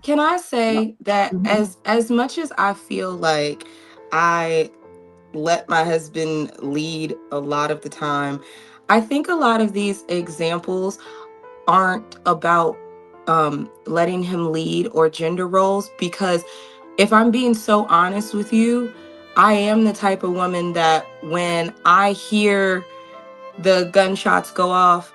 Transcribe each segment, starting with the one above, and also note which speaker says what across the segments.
Speaker 1: Can I
Speaker 2: No.
Speaker 1: say that
Speaker 2: Mhm.
Speaker 1: as much as I feel like I let my husband lead a lot of the time, I think a lot of these examples aren't about letting him lead or gender roles, because if I'm being so honest with you, I am the type of woman that when I hear the gunshots go off,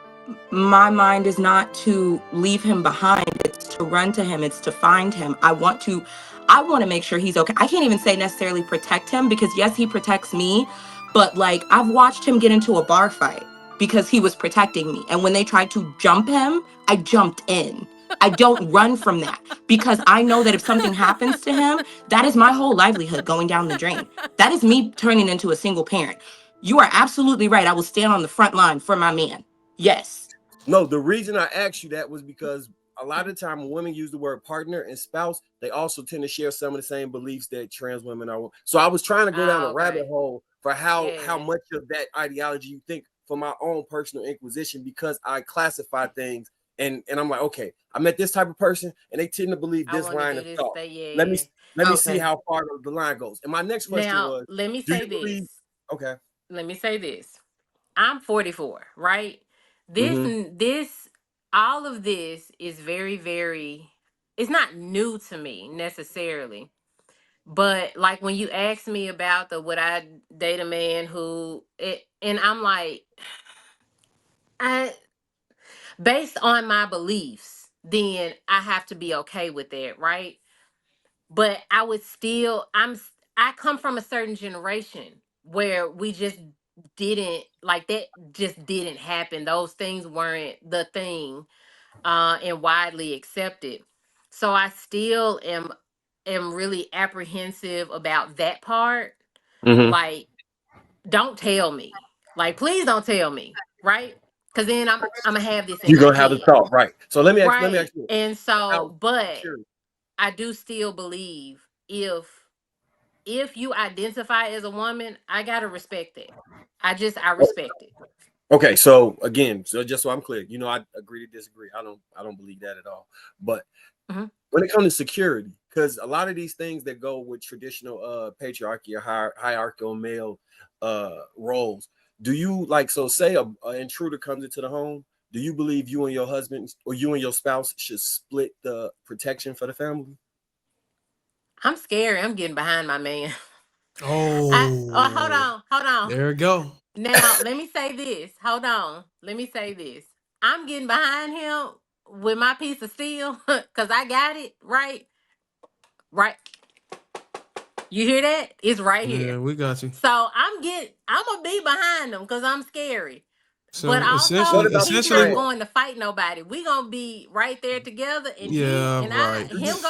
Speaker 1: my mind is not to leave him behind. It's to run to him. It's to find him. I want to make sure he's okay. I can't even say necessarily protect him, because yes, he protects me, but like I've watched him get into a bar fight because he was protecting me. And when they tried to jump him, I jumped in. I don't run from that, because I know that if something happens to him, that is my whole livelihood going down the drain. That is me turning into a single parent. You are absolutely right. I will stand on the front line for my man. Yes.
Speaker 2: No, the reason I asked you that was because a lot of the time when women use the word partner and spouse, they also tend to share some of the same beliefs that trans women are. So I was trying to go down a
Speaker 3: Oh,
Speaker 2: rabbit
Speaker 3: okay.
Speaker 2: hole for how
Speaker 3: Yeah.
Speaker 2: much of that ideology you think for my own personal inquisition, because I classify things and I'm like, okay, I met this type of person and they tend to believe
Speaker 3: I
Speaker 2: this
Speaker 3: want to
Speaker 2: line
Speaker 3: do
Speaker 2: of
Speaker 3: this.
Speaker 2: thought.
Speaker 3: They
Speaker 2: Let me
Speaker 3: yeah.
Speaker 2: let me see
Speaker 1: Okay.
Speaker 2: how far the line goes. And my next question
Speaker 3: Now,
Speaker 2: was,
Speaker 3: let me
Speaker 2: do
Speaker 3: say
Speaker 2: you believe?
Speaker 3: this.
Speaker 2: Okay.
Speaker 3: Let me say this. I'm 44, right? This
Speaker 2: Mm-hmm.
Speaker 3: this all of this is very very it's not new to me necessarily. But like when you asked me about the would I date a man who it, and I'm like I based on my beliefs, then I have to be okay with that, right? But I would still I come from a certain generation where we just didn't like that just didn't happen. Those things weren't the thing and widely accepted. So I still am really apprehensive about that part.
Speaker 2: Mm-hmm.
Speaker 3: Like, don't tell me. Like, please don't tell me, right? Because then I'm gonna have this in
Speaker 2: You're
Speaker 3: my
Speaker 2: gonna have the
Speaker 3: head,
Speaker 2: thought, right? So let me
Speaker 3: right?
Speaker 2: ask you
Speaker 3: And so,
Speaker 2: out
Speaker 3: but
Speaker 2: here.
Speaker 3: I do still believe if you identify as a woman, I gotta respect that. I respect it.
Speaker 2: Okay, so again, so just so I'm clear, I agree to disagree. I don't believe that at all. But
Speaker 3: Mhm.
Speaker 2: when it comes to security, because a lot of these things that go with traditional patriarchy or hierarchical male roles, do you like so say a intruder comes into the home? Do you believe you and your husband or you and your spouse should split the protection for the family?
Speaker 3: I'm scary. I'm getting behind my man. Hold
Speaker 4: Oh,
Speaker 3: on, hold on.
Speaker 4: there we go.
Speaker 3: Now, let me say this. Hold on. Let me say this. I'm getting behind him with my piece of steel because I got it right. Right. You hear that? It's right
Speaker 4: Yeah,
Speaker 3: here.
Speaker 4: we got you.
Speaker 3: So I'm gonna be behind him because I'm scary. But
Speaker 4: So
Speaker 2: What
Speaker 3: also,
Speaker 4: essentially,
Speaker 2: about the
Speaker 3: he's not
Speaker 4: essentially,
Speaker 2: trans?
Speaker 3: going to fight nobody. We gonna be right there together, and he
Speaker 4: yeah,
Speaker 3: and I,
Speaker 4: right.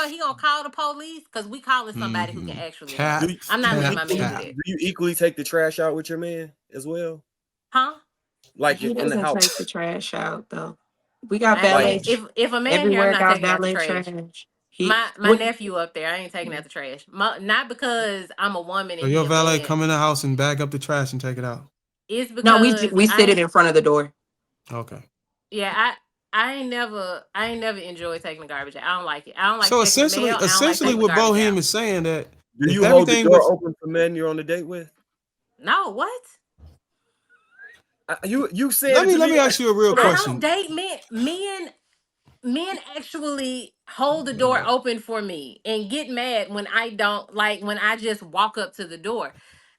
Speaker 3: he gonna call the police because we calling somebody who can
Speaker 4: Mm-hmm.
Speaker 3: actually
Speaker 2: Do
Speaker 3: handle
Speaker 4: Cap,
Speaker 3: it.
Speaker 2: you,
Speaker 3: I'm
Speaker 2: do
Speaker 3: not
Speaker 2: you
Speaker 3: letting
Speaker 4: cap,
Speaker 3: my man
Speaker 2: equally
Speaker 3: do
Speaker 4: cap.
Speaker 3: that,
Speaker 2: do you equally take the trash out with your man as well?
Speaker 3: huh?
Speaker 2: Like
Speaker 1: He
Speaker 2: in the
Speaker 1: doesn't
Speaker 2: house?
Speaker 1: take the trash out though. We got
Speaker 3: I
Speaker 2: Like
Speaker 3: ain't
Speaker 1: valet.
Speaker 3: if a man here, I'm
Speaker 1: Everywhere
Speaker 3: not
Speaker 1: got
Speaker 3: taking out the
Speaker 1: valet
Speaker 3: trash.
Speaker 1: trash. He
Speaker 3: My
Speaker 1: what
Speaker 3: nephew up there, I ain't taking out the trash. Not because I'm a woman
Speaker 4: So
Speaker 3: and he
Speaker 4: your
Speaker 3: a
Speaker 4: valet
Speaker 3: man.
Speaker 4: come in the house and bag up the trash and take it out.
Speaker 3: It's
Speaker 1: no,
Speaker 3: because
Speaker 1: we
Speaker 3: I
Speaker 1: sit it
Speaker 3: ain't.
Speaker 1: in front of the door.
Speaker 4: Okay.
Speaker 3: Yeah, I ain't never enjoyed taking the garbage out. I don't like it. I don't like
Speaker 4: So
Speaker 3: taking the
Speaker 4: essentially,
Speaker 3: mail. I don't like
Speaker 4: essentially,
Speaker 3: taking the
Speaker 4: what
Speaker 3: garbage
Speaker 4: Bohem
Speaker 3: out.
Speaker 4: is saying that
Speaker 2: do
Speaker 4: if
Speaker 2: you hold the
Speaker 4: everything
Speaker 2: door
Speaker 4: was,
Speaker 2: open for men you're on the date with?
Speaker 3: No, what?
Speaker 2: You said
Speaker 4: let
Speaker 2: it
Speaker 4: me
Speaker 2: to
Speaker 4: let
Speaker 2: me
Speaker 4: me
Speaker 2: like
Speaker 4: ask you a real
Speaker 3: I
Speaker 2: hold
Speaker 3: don't
Speaker 4: question.
Speaker 3: date men. Men actually hold the door open for me and get mad when I don't like when I just walk up to the door.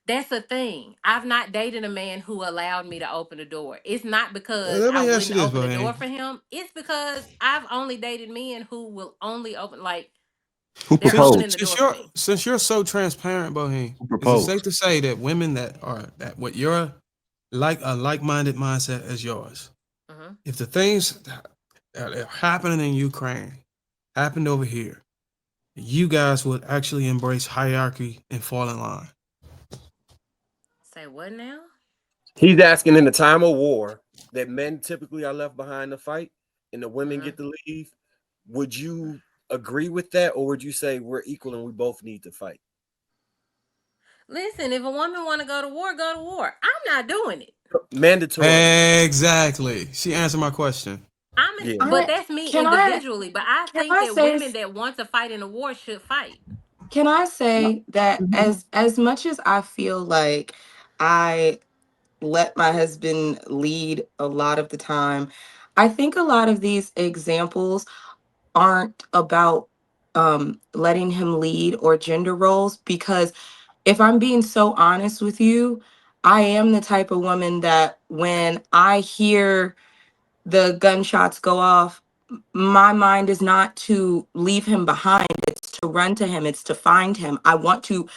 Speaker 3: That's a thing. I've not dated a man who allowed me to open the door. It's not because
Speaker 4: Let
Speaker 3: I
Speaker 4: me ask you
Speaker 3: wouldn't
Speaker 4: this,
Speaker 3: open the door
Speaker 4: Bohem.
Speaker 3: for him. It's because I've only dated men who will only open like
Speaker 5: Who
Speaker 3: they're
Speaker 4: Since
Speaker 5: proposed?
Speaker 3: opening the
Speaker 4: since
Speaker 3: door for
Speaker 4: you're
Speaker 3: me.
Speaker 4: since you're so transparent, Bohem,
Speaker 5: Who
Speaker 4: is it safe
Speaker 5: proposed?
Speaker 4: to say that women that are that what you're like a like-minded mindset as yours,
Speaker 3: Hmm.
Speaker 4: if the things that are happening in Ukraine happened over here, you guys would actually embrace hierarchy and fall in line.
Speaker 3: Say what now?
Speaker 2: He's asking in the time of war that men typically are left behind to fight and the women
Speaker 3: Hmm.
Speaker 2: get to leave. Would you agree with that, or would you say we're equal and we both need to fight?
Speaker 3: Listen, if a woman want to go to war, go to war. I'm not doing it.
Speaker 2: Mandatory.
Speaker 4: Exactly. She answered my question.
Speaker 2: Yeah.
Speaker 3: but
Speaker 1: I
Speaker 3: that's me
Speaker 1: can I
Speaker 3: individually. But I
Speaker 1: can
Speaker 3: think
Speaker 1: I
Speaker 3: that
Speaker 1: say
Speaker 3: women that want to fight in a war should fight.
Speaker 1: can I say that
Speaker 4: Mhm.
Speaker 1: as much as I feel like I let my husband lead a lot of the time, I think a lot of these examples aren't about letting him lead or gender roles, because if I'm being so honest with you, I am the type of woman that when I hear the gunshots go off, my mind is not to leave him behind. It's to run to him. It's to find him. I want to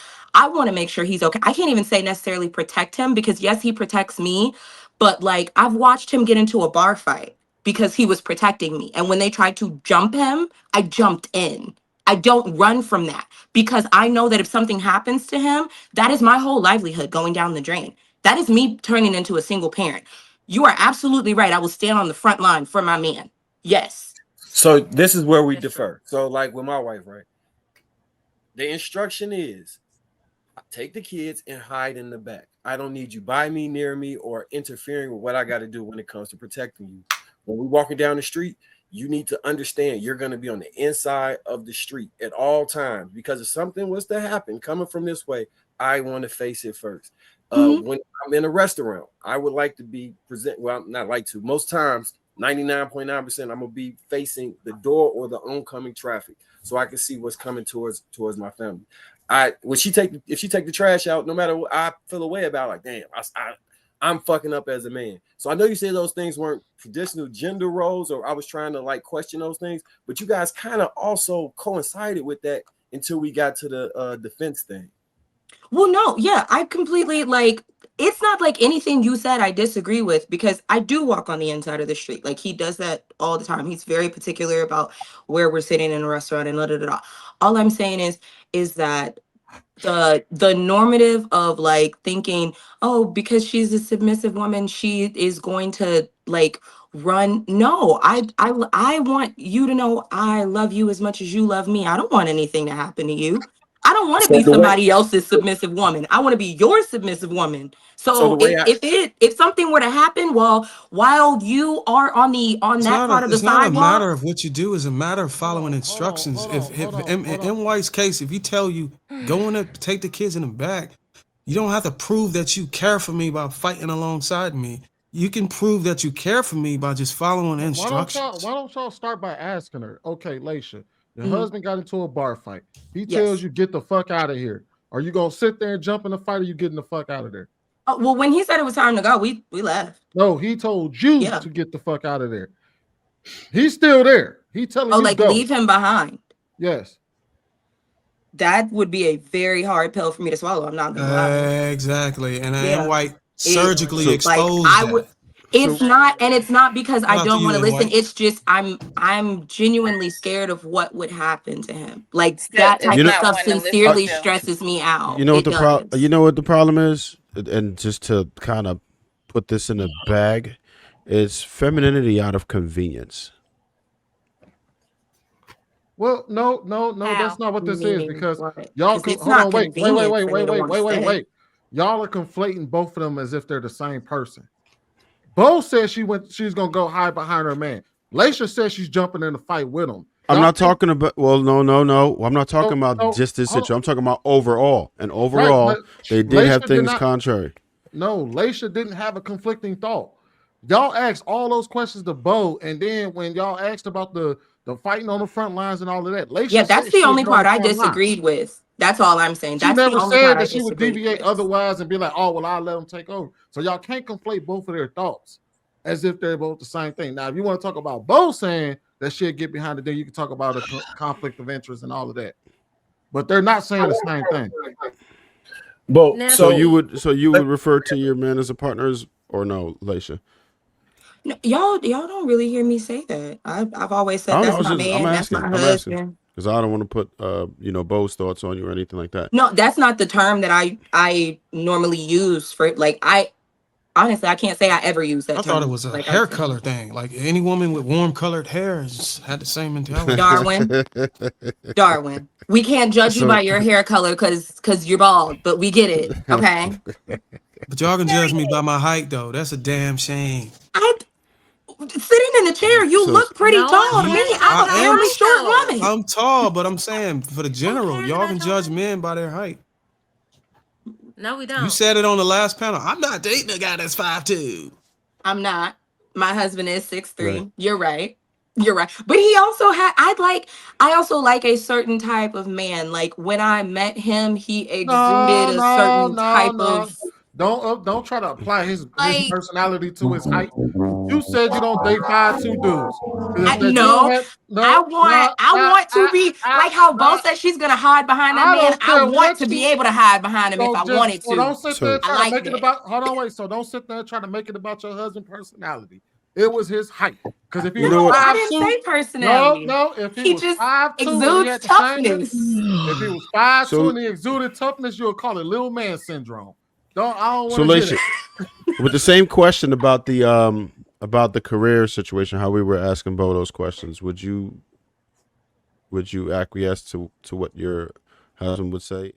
Speaker 1: make sure he's okay. I can't even say necessarily protect him, because yes, he protects me, but like I've watched him get into a bar fight because he was protecting me. And when they tried to jump him, I jumped in. I don't run from that, because I know that if something happens to him, that is my whole livelihood going down the drain. That is me turning into a single parent. You are absolutely right. I will stand on the front line for my man. Yes.
Speaker 2: So this is where we
Speaker 3: That's true.
Speaker 2: differ. So like with my wife, right? The instruction is take the kids and hide in the back. I don't need you by me, near me, or interfering with what I got to do when it comes to protecting you. When we're walking down the street, you need to understand you're going to be on the inside of the street at all times, because if something was to happen coming from this way, I want to face it first.
Speaker 1: Hmm.
Speaker 2: When I'm in a restaurant, I would like to be present. Well, not like to. Most times, 99.9%, I'm gonna be facing the door or the oncoming traffic, so I can see what's coming towards my family. I when she take if she take the trash out, no matter what, I feel a way about like, damn, I'm fucking up as a man. So I know you said those things weren't traditional gender roles, or I was trying to like question those things, but you guys kind of also coincided with that until we got to the defense thing.
Speaker 1: Well, no, yeah, I completely like it's not like anything you said I disagree with, because I do walk on the inside of the street. Like he does that all the time. He's very particular about where we're sitting in a restaurant and da da da. Da. All I'm saying is that the normative of like thinking, oh, because she's a submissive woman, she is going to like run. No, I want you to know I love you as much as you love me. I don't want anything to happen to you. I don't want to
Speaker 2: So
Speaker 1: be
Speaker 2: the way
Speaker 1: somebody else's submissive woman. I want to be your submissive woman.
Speaker 2: so
Speaker 1: So
Speaker 2: the way I
Speaker 1: if something were to happen while you are on that part of the
Speaker 4: It's not a matter
Speaker 1: sidewalk.
Speaker 4: of what you do, it's a matter of
Speaker 5: Hold
Speaker 4: following
Speaker 5: on, hold on,
Speaker 4: instructions.
Speaker 5: hold on,
Speaker 4: If
Speaker 5: hold on, hold on.
Speaker 4: in White's case, if he tell you go in there, take the kids in the back, you don't have to prove that you care for me by fighting alongside me. You can prove that you care for me by just following instructions.
Speaker 5: Why don't y'all start by asking her, okay, Laisha, your
Speaker 1: Mhm,
Speaker 5: husband got into a bar fight. He tells
Speaker 1: yes.
Speaker 5: you get the fuck out of here. Are you gonna sit there and jump in the fight, or you getting the fuck out of there?
Speaker 1: Oh, well, when he said it was time to go, we left.
Speaker 5: No, he told you
Speaker 1: Yeah.
Speaker 5: to get the fuck out of there. He's still there. He telling
Speaker 1: Oh,
Speaker 5: you
Speaker 1: like
Speaker 5: go.
Speaker 1: leave him behind.
Speaker 5: Yes.
Speaker 1: That would be a very hard pill for me to swallow. I'm not gonna lie.
Speaker 4: Exactly. And
Speaker 1: Yeah.
Speaker 4: White
Speaker 1: It
Speaker 4: surgically
Speaker 6: So
Speaker 1: like
Speaker 4: exposed
Speaker 1: I would
Speaker 4: that.
Speaker 5: So
Speaker 1: it's not because I
Speaker 4: Shout out to
Speaker 1: don't want
Speaker 4: you,
Speaker 1: to
Speaker 4: and
Speaker 1: listen.
Speaker 4: White.
Speaker 1: It's just I'm genuinely scared of what would happen to him. Like
Speaker 6: still,
Speaker 1: that
Speaker 6: it's
Speaker 1: type
Speaker 6: not
Speaker 1: of
Speaker 5: you
Speaker 1: stuff
Speaker 6: one to listen
Speaker 1: sincerely
Speaker 6: to.
Speaker 1: stresses me out.
Speaker 5: know what
Speaker 1: It
Speaker 5: the
Speaker 1: does.
Speaker 5: the problem is, and just to kind of put this in a bag, is femininity out of convenience. Well, no, that's
Speaker 3: How?
Speaker 5: not what this is
Speaker 1: Meaning
Speaker 5: because
Speaker 1: what?
Speaker 5: y'all
Speaker 1: Because it's
Speaker 5: hold
Speaker 1: not
Speaker 5: on,
Speaker 1: convenient for me to want to stay.
Speaker 5: wait. Y'all are conflating both of them as if they're the same person. Bo says she's gonna go hide behind her man. Laisha says she's jumping in the fight with him.
Speaker 6: I'm
Speaker 5: Y'all
Speaker 6: not
Speaker 5: can't
Speaker 6: talking about. Well, no. I'm not talking about
Speaker 5: no
Speaker 6: just this
Speaker 5: hold
Speaker 6: situation.
Speaker 5: on.
Speaker 6: I'm talking about overall. And
Speaker 5: Right, but
Speaker 6: overall, they did have
Speaker 5: Laisha did
Speaker 6: things
Speaker 5: not
Speaker 6: contrary.
Speaker 5: no, Laisha didn't have a conflicting thought. Y'all asked all those questions to Bo, and then when y'all asked about the fighting on the front lines and all of that,
Speaker 1: Yeah,
Speaker 5: Laisha
Speaker 1: that's
Speaker 5: said
Speaker 1: the
Speaker 5: she would
Speaker 1: only
Speaker 5: get on
Speaker 1: part
Speaker 5: the
Speaker 1: I
Speaker 5: front lines.
Speaker 1: disagreed with. That's all I'm saying.
Speaker 5: She
Speaker 1: That's the
Speaker 5: never
Speaker 1: only part
Speaker 5: said
Speaker 1: I
Speaker 5: that she would
Speaker 1: disagreed
Speaker 5: deviate
Speaker 1: with.
Speaker 5: otherwise and be like, oh, well, I'll let them take over. So y'all can't conflate both of their thoughts as if they're both the same thing. Now, if you want to talk about Bo saying that she'll get behind it, then you can talk about a conflict of interest and all of that. But they're not saying the same thing.
Speaker 2: but
Speaker 3: Now
Speaker 6: So
Speaker 2: so
Speaker 3: see,
Speaker 6: you would refer to your man as a partner, or no, Laisha?
Speaker 1: No, y'all don't really hear me say that. I've always
Speaker 6: I
Speaker 1: said
Speaker 6: don't know.
Speaker 1: that's my
Speaker 6: I'm
Speaker 1: man, that's
Speaker 6: asking.
Speaker 1: my
Speaker 6: I'm asking
Speaker 1: husband.
Speaker 6: because I don't want to put Bo's thoughts on you or anything like that.
Speaker 1: No, that's not the term that I normally use for like I honestly I can't say I ever use that
Speaker 4: I thought it
Speaker 1: term.
Speaker 4: was a
Speaker 1: Like I
Speaker 4: hair
Speaker 1: said.
Speaker 4: color thing. Like any woman with warm colored hair had the same mentality.
Speaker 1: Darwin, Darwin. We can't judge you by
Speaker 6: So
Speaker 1: your hair color because you're bald, but we get it. Okay.
Speaker 4: But y'all can judge me by my height, though. That's a damn shame.
Speaker 1: I sitting in the chair, you
Speaker 6: So-
Speaker 1: look pretty
Speaker 3: No,
Speaker 1: tall
Speaker 3: I'm
Speaker 1: to me.
Speaker 3: saying
Speaker 1: I'm a
Speaker 3: about your
Speaker 1: fairly
Speaker 3: height,
Speaker 1: short
Speaker 3: though.
Speaker 1: woman.
Speaker 4: I'm tall, but I'm saying for the general,
Speaker 3: cares
Speaker 4: y'all
Speaker 3: about
Speaker 4: can
Speaker 3: your
Speaker 4: judge
Speaker 3: height?
Speaker 4: men by their height.
Speaker 3: No, we
Speaker 4: You
Speaker 3: don't.
Speaker 4: said it on the last panel. I'm not dating a guy that's 5'2".
Speaker 1: I'm not. My husband is 6'3".
Speaker 6: Right.
Speaker 1: You're right. You're right. But he also had I also like a certain type of man. Like when I met him, he exuded
Speaker 5: No,
Speaker 1: a
Speaker 5: no,
Speaker 1: certain
Speaker 5: no,
Speaker 1: type
Speaker 5: no.
Speaker 1: of
Speaker 5: Don't try to apply his
Speaker 1: like
Speaker 5: personality to his height. You said you don't date 5'2" dudes. 'Cause if that dude
Speaker 1: no.
Speaker 5: had no, no,
Speaker 1: I want to be like how Bo
Speaker 5: no,
Speaker 1: said she's gonna hide behind that
Speaker 5: I
Speaker 1: man.
Speaker 5: don't
Speaker 1: I
Speaker 5: care
Speaker 1: want
Speaker 5: what
Speaker 1: to be
Speaker 5: you
Speaker 1: able to hide behind him if I
Speaker 5: so
Speaker 1: wanted to.
Speaker 5: don't sit there
Speaker 6: So-
Speaker 5: and
Speaker 1: I
Speaker 5: try to
Speaker 1: like
Speaker 5: make it
Speaker 1: that.
Speaker 5: about hold on, wait. So don't sit there and try to make it about your husband's personality. It was his height. Because if he
Speaker 6: You
Speaker 5: was
Speaker 6: know what?
Speaker 1: I didn't
Speaker 5: 5'2",
Speaker 1: say personality.
Speaker 5: no, if he
Speaker 1: He
Speaker 5: was
Speaker 1: just
Speaker 5: 5'2" and he
Speaker 1: exudes
Speaker 5: had the same,
Speaker 1: toughness.
Speaker 5: if he was 5'2"
Speaker 6: So-
Speaker 5: and he exuded toughness, you'll call it little man syndrome. I don't
Speaker 6: So,
Speaker 5: want to hear
Speaker 6: Laisha,
Speaker 5: that.
Speaker 6: with the same question about the career situation, how we were asking Bo those questions, would you acquiesce to what your husband would say?